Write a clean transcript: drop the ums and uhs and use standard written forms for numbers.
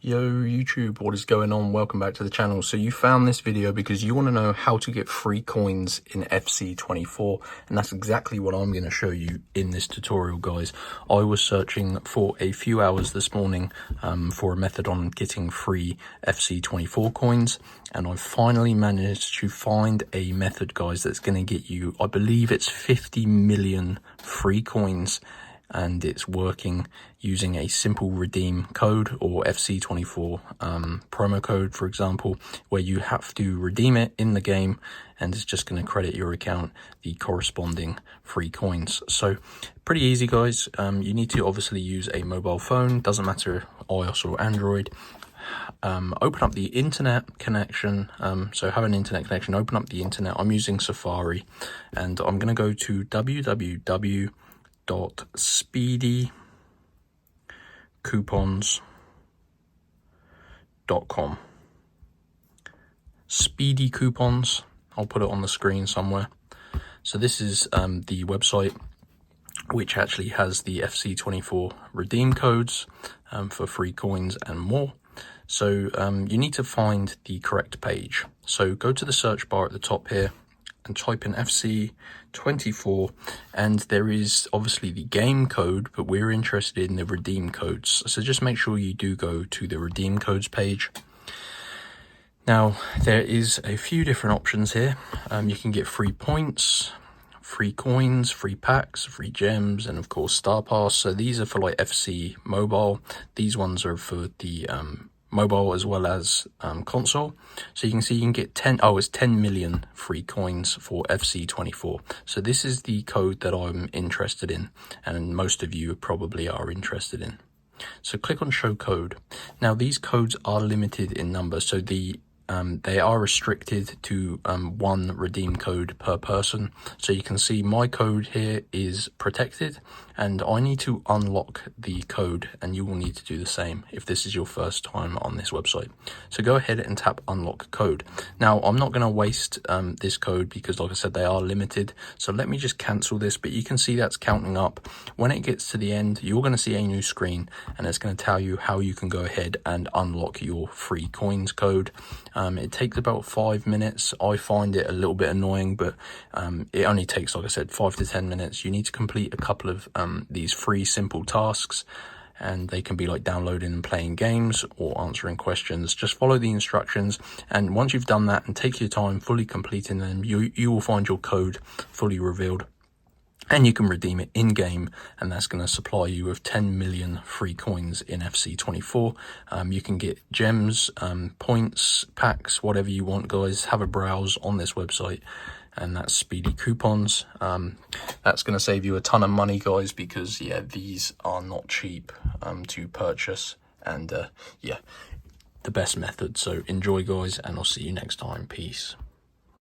Yo YouTube, what is going on? Welcome back to the channel. So you found this video because you want to know how to get free coins in FC24, and that's exactly what I'm going to show you in this tutorial, guys. I was searching for a few hours this morning for a method on getting free FC24 coins, and I finally managed to find a method, guys, that's going to get you, I believe it's 50 million free coins, and it's working using a simple redeem code or FC24 promo code, for example, where you have to redeem it in the game and it's just going to credit your account the corresponding free coins. So pretty easy, guys. You need to obviously use a mobile phone, doesn't matter iOS or Android. Open up the internet connection. So have an internet connection, open up the internet. I'm using Safari, and I'm going to go to www.speedycoupons.com. Speedy Coupons, I'll put it on the screen somewhere. So this is the website which actually has the FC24 redeem codes for free coins and more. So you need to find the correct page. So go to the search bar at the top here and type in FC24, and there is obviously the game code, but we're interested in the redeem codes. So just make sure you do go to the redeem codes page. Now, there is a few different options here. You can get free points, free coins, free packs, free gems, and of course Star Pass. So these are for like FC Mobile. These ones are for the mobile as well as console. So you can see you can get it's 10 million free coins for FC24. So this is the code that I'm interested in, and most of you probably are interested in. So click on show code. Now these codes are limited in number, so they are restricted to one redeem code per person. So you can see my code here is protected, and I need to unlock the code, and you will need to do the same if this is your first time on this website. So go ahead and tap unlock code. Now I'm not going to waste this code because, like I said, they are limited. So let me just cancel this, but you can see that's counting up. When it gets to the end, you're going to see a new screen, and it's going to tell you how you can go ahead and unlock your free coins code. It takes about 5 minutes. I find it a little bit annoying, but it only takes, like I said, 5 to 10 minutes. You need to complete a couple of these free simple tasks, and they can be like downloading and playing games or answering questions. Just follow the instructions, and once you've done that and take your time fully completing them, you will find your code fully revealed, and you can redeem it in game, and that's going to supply you with 10 million free coins in FC24. You can get gems, points, packs, whatever you want, guys. Have a browse on this website, and that's Speedy Coupons. That's going to save you a ton of money, guys, because yeah, these are not cheap to purchase, and yeah, the best method. So enjoy, guys, and I'll see you next time. Peace.